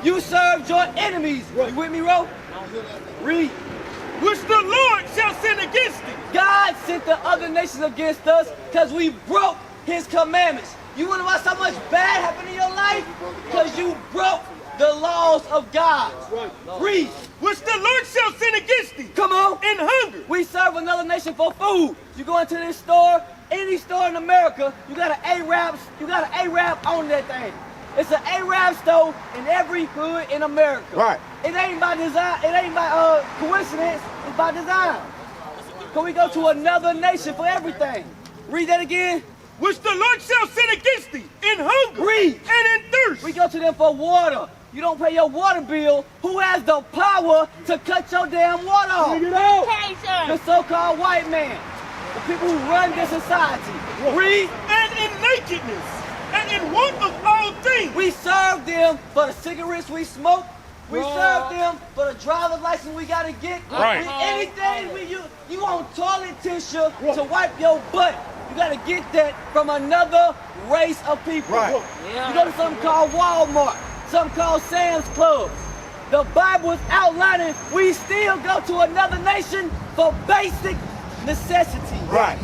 You served your enemies. You with me, bro? Read. Which the Lord shall send against thee. God sent the other nations against us because we broke his commandments. You want to know so much bad happened in your life? Because you broke the laws of God. Read. Which the Lord shall send against thee. Come on. In hunger. We serve another nation for food. You go into this store, any store in America, you got an Arab on that thing. It's an Arab store in every hood in America. Right. It ain't by design. It ain't by coincidence. It's by design. Can we go to another nation for everything? Read that again. Which the Lord shall send against thee in hunger. Read. And in thirst. We go to them for water. You don't pay your water bill. Who has the power to cut your damn water off? The so-called white man. The people who run this society. Read. And in nakedness. And in want of all things. We serve them for the cigarettes we smoke. We serve them for the driver's license we gotta get. Right. Anything you want toilet tissue to wipe your butt. You gotta get that from another race of people. Right. You go to something called Walmart, something called Sam's Club. The Bible is outlining we still go to another nation for basic necessities. Right.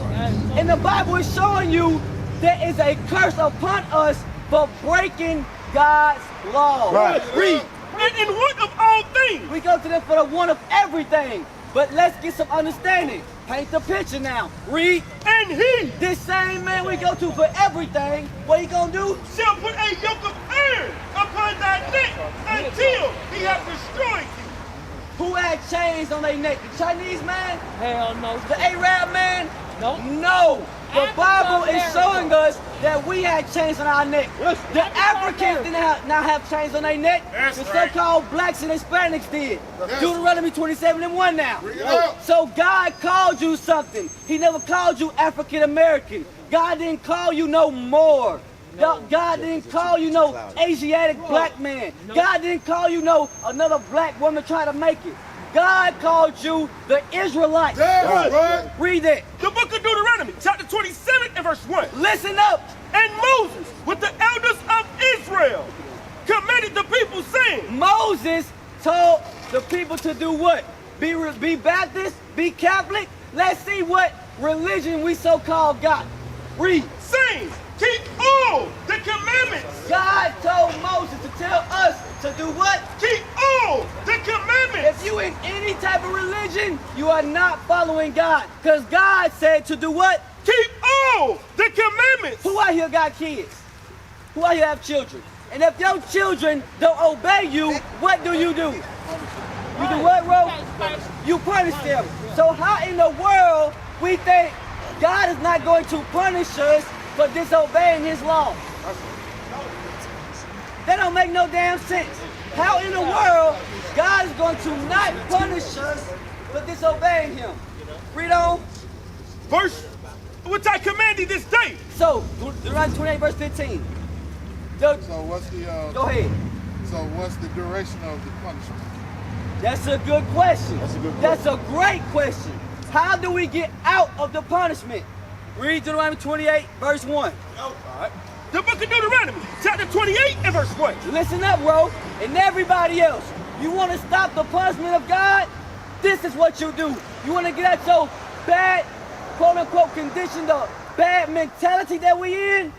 And the Bible is showing you there is a curse upon us for breaking God's law. Right. Read. And in want of all things. We go to them for the want of everything. But let's get some understanding. Paint the picture now. Read. And he This same man we go to for everything, what he gonna do? shall put a yoke of iron upon thy neck until he hath destroyed thee. Who had chains on their neck? The Chinese man? Hell no. The Arab man? Nope. No. The Africa, Bible is America. showing us that we had chains on our neck. The Africans did not have chains on their neck. That's The right. so-called blacks and Hispanics did. Deuteronomy 27:1 now. out. So God called you something. He never called you African American. God didn't call you no more. God didn't call you no Asiatic black man. God didn't call you no another black woman trying to make it. God called you the Israelites. Right. Read it. The book of Deuteronomy, chapter 27 and verse 1. Listen up. And Moses, with the elders of Israel, commanded the people, saying, Moses told the people to do what? Be Baptist? Be Catholic? Let's see what religion we so-called got. Read. saying, keep all the commandments. God told Moses to tell us to do what? Keep all the commandments. If you in any type of religion, you are not following God. Because God said to do what? Keep all the commandments. Who out here got kids? Who out here have children? And if your children don't obey you, what do? You do what, bro? You punish them. So how in the world we think God is not going to punish us for disobeying his law? That don't make no damn sense. How in the world God is going to not punish us for disobeying him? Read on. Verse, which I command thee this day. So, Deuteronomy 28 verse 15. So what's the Go ahead. So what's the duration of the punishment? That's a good question. That's a great question. How do we get out of the punishment? Read Deuteronomy 28 verse 1. The book of Deuteronomy, chapter 28 and verse 1. Listen up, bro, and everybody else. You want to stop the punishment of God? This is what you do. You want to get out your bad, quote-unquote, condition, the bad mentality that we in,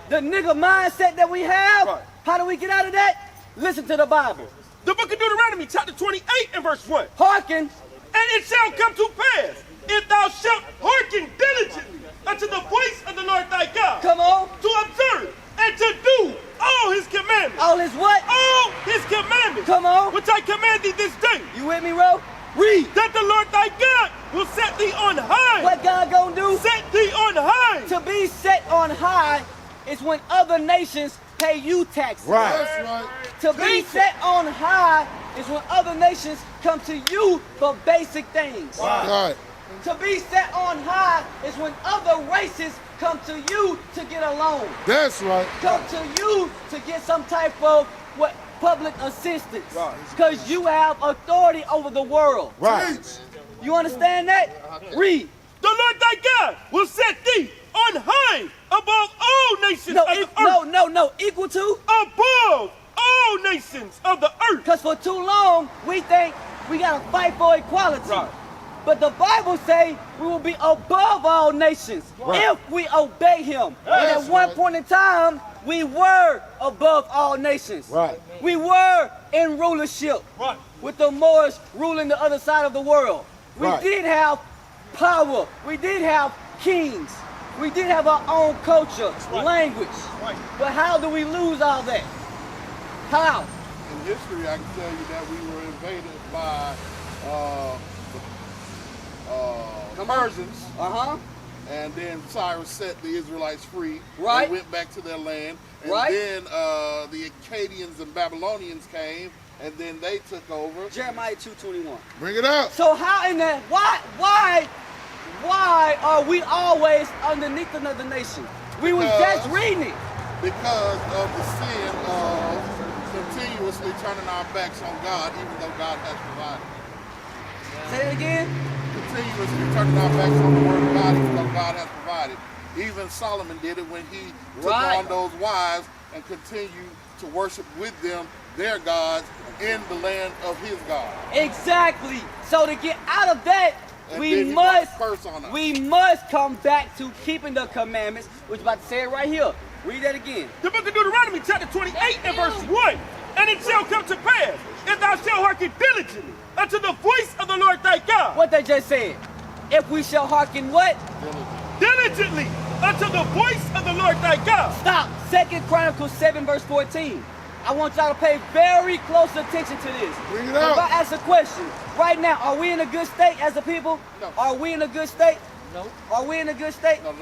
the nigga mindset that we have? Right. How do we get out of that? Listen to the Bible. The book of Deuteronomy, chapter 28 and verse 1. Hearken. And it shall come to pass, if thou shalt hearken diligently unto the voice of the Lord thy God, Come on. to observe and to do all his commandments. All is what? All his commandments. Come on. Which I command thee this day. You with me, bro? Read. That the Lord thy God will set thee on high. What God gonna do? Set thee on high. To be set on high is when other nations pay you taxes. Right. That's right. To be set on high is when other nations come to you for basic things. Right. To be set on high is when other races come to you to get a loan. That's right. Come to you to get some type of public assistance. Because you have authority over the world. Right. You understand that? Read. The Lord thy God will set thee on high above all nations of the earth. No. Equal to? Above all nations of the earth. Because for too long, we think we got to fight for equality. Right. But the Bible say we will be above all nations if we obey him. And at one point in time, we were above all nations. Right. We were in rulership with the Moors ruling the other side of the world. We did have power. We did have kings. We did have our own culture, language. But how do we lose all that? How? In history, I can tell you that we were invaded by the Persians. And then Cyrus set the Israelites free. Right. They went back to their land. And Right. then the Akkadians and Babylonians came, and then they took over. Jeremiah 2:21. Bring it up. So how in that, why are we always underneath another nation? We was just reading it. Because of the sin of continuously turning our backs on God, even though God has provided. Say it again. Continuously turning our backs on the word of God, even though God has provided. Even Solomon did it when he took on those wives and continued to worship with them their gods in the land of his God. Exactly. So to get out of that, And we then he must brought a curse on us. come back to keeping the commandments, which is about to say it right here. Read that again. The book of Deuteronomy chapter 28 and verse 1. And it shall come to pass, if thou shalt hearken diligently unto the voice of the Lord thy God. What they just said. If we shall hearken what? Diligently unto the voice of the Lord thy God. Stop. 2 Chronicles 7 verse 14. I want y'all to pay very close attention to this. Bring it If out. I ask a question, right now, are we in a good state as a people? No. Are we in a good state? No. Are we in a good state? No.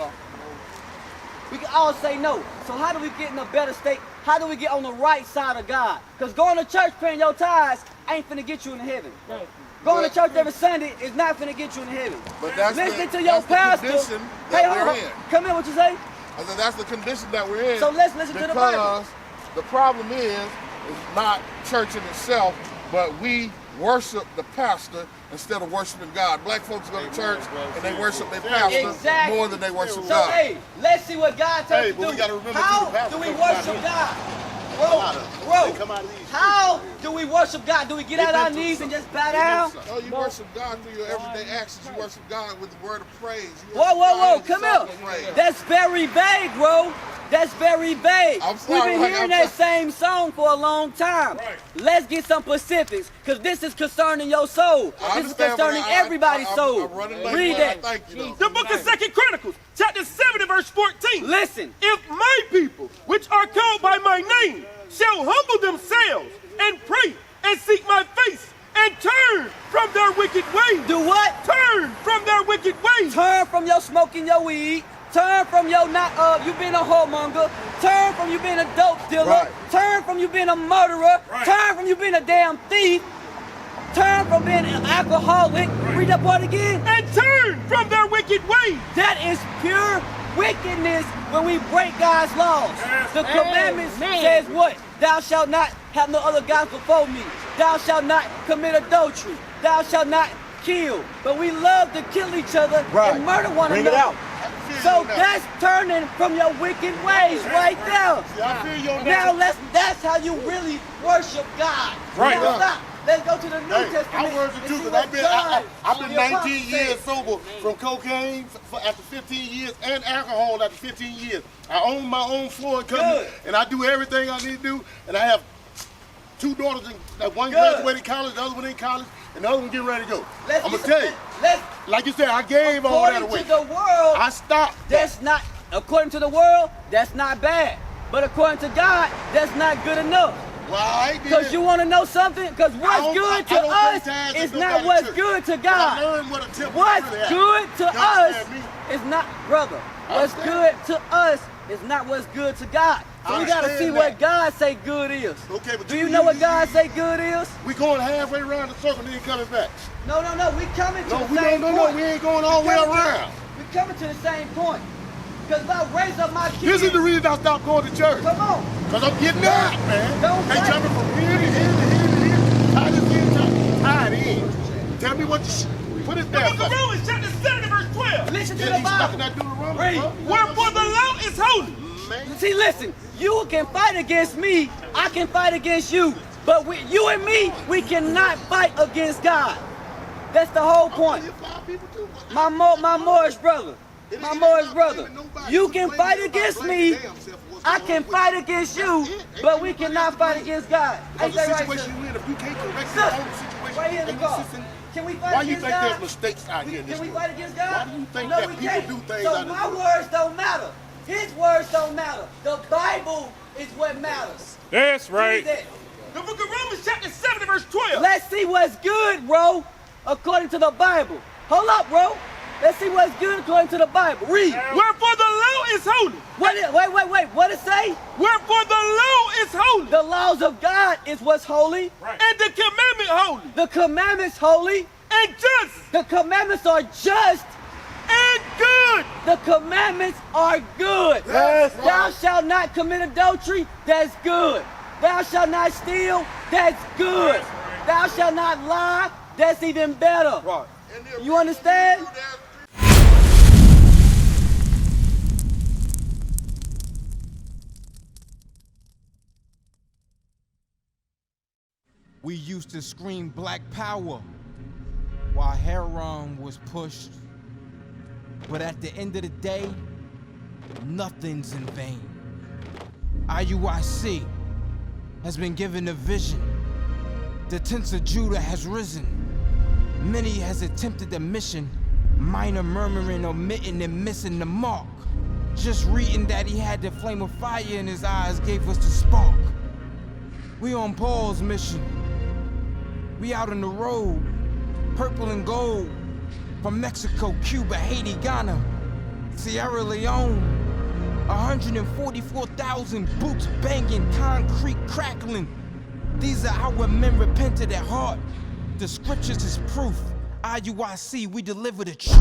We can all say no. So how do we get in a better state? How do we get on the right side of God? Because going to church, paying your tithes, ain't finna get you into heaven. Going to church every Sunday is not finna get you into heaven. But that's Listening the, to your that's pastor. the condition Hey, that hold we're on. in. Come here, what you say? I said that's the condition that we're in. So let's listen to the Bible. Because the problem is not church in itself, but we worship the pastor instead of worshiping God. Black folks go to church and they worship their pastor more than they worship So God. hey, let's see what God tells us to but do. we gotta remember How too, the pastor do we comes out worship here. God? They come out of these How do we worship God? Do we get out our knees and just bow down? Oh, you worship God through your everyday actions. You worship God with the word of praise. You Whoa, worship whoa, God whoa, with come songs here. of praise. That's very vague, bro. That's very vague. I'm We've sorry, been like, hearing I'm that same song for a long time. Right. Let's get some specifics, because this is concerning your soul. I This is understand, but concerning everybody's soul. I'm running late, Read but I that. thank you, though. The book of 2 Chronicles chapter 7 and verse 14. Listen. If my people, which are called by my name, shall humble themselves and pray and seek my face and turn from their wicked ways. Do what? Turn from their wicked ways. Turn from your smoking your weed. Turn from your you being a whoremonger. Turn from you being a dope dealer. Right. Turn from you being a murderer. Right. Turn from you being a damn thief. Turn from being an alcoholic. Read that part again. And turn from their wicked ways. That is pure wickedness when we break God's laws. The commandments says what? Thou shalt not have no other gods before me. Thou shalt not commit adultery. Thou shalt not kill. But we love to kill each other and murder one Bring it another. out. So that's turning from your wicked ways right there. I feel you on Now that. that's how you really worship God. Right. Now stop. Let's go to the New Hey, Testament. I worship and too, see because what I've been, God I've on been your 19 prophet years said. sober from cocaine after 15 years and alcohol after 15 years. I own my own flooring company, Good. and I do everything I need to do, and I have 2 daughters, that one Good. graduated college, the other one in college, and the other one getting ready to go. Let's I'm going to get- tell you, let's- like you said, I gave all that According away. to the world, I stopped. that's not, according to the world, that's not bad. But according to God, that's not good enough. Well, I ain't did Because it. you want to know something? Because I what's don't- good to I don't pay us tithes is and not go to what's church. good to I God. learned what a temple What's really had. good to You us understand me? is not, brother, what's understand. good to us is not what's good to God. So I we got to understand see that. what God say good is. Okay, but Do you know what God say good is? We going halfway around the circle and then coming back. No, we coming to No, the we same don't. point. We ain't going all the way coming to- around. We coming to the same point. Because if I raise up my kids, This is the reason I stopped going to church. come on. Because I'm getting out, man. Don't They fight. jumping from here to here to here to here. Tie this in, tie it in. Tell me what you put it The there. book of Romans chapter 7 and verse 12. Listen to Yeah, the he's stuck Bible. in that Read. Deuteronomy. Wherefore the law is holy. See, listen, you can fight against me. I can fight against you, but you and me, we cannot fight against God. That's the whole point. My Moorish brother, you can fight against me, I can fight against you, but we cannot fight against God. Ain't that right, situation you in, if you can't correct your own situation, right here in the car. Can we fight why you against think God? there's mistakes out here in this Can we world? fight against God? Why do you think No, that we people can't. do things So out of my this words don't matter. His words don't matter. The Bible is what matters. That's right. Read that. The book of Romans chapter 7 verse 12. Let's see what's good, bro, according to the Bible. Hold up, bro. Let's see what's good according to the Bible. Read. Wherefore the law is holy. Wait. What it say? Wherefore the law is holy. The laws of God is what's holy. Right. And the commandment holy. The commandments holy. And just. The commandments are just. And good. The commandments are good. Yes, Thou shalt not commit adultery. That's good. Thou shalt not steal. That's good. Thou shalt not lie. That's even better. Right. You understand? We used to scream black power while heroin was pushed. But at the end of the day, nothing's in vain. IUIC has been given a vision. The tents of Judah has risen. Many has attempted the mission, minor murmuring, omitting, and missing the mark. Just reading that he had the flame of fire in his eyes gave us the spark. We on Paul's mission. We out on the road, purple and gold, from Mexico, Cuba, Haiti, Ghana, Sierra Leone. 144,000 boots banging, concrete crackling. These are our men repented at heart. The scriptures is proof. IUIC, we deliver the truth.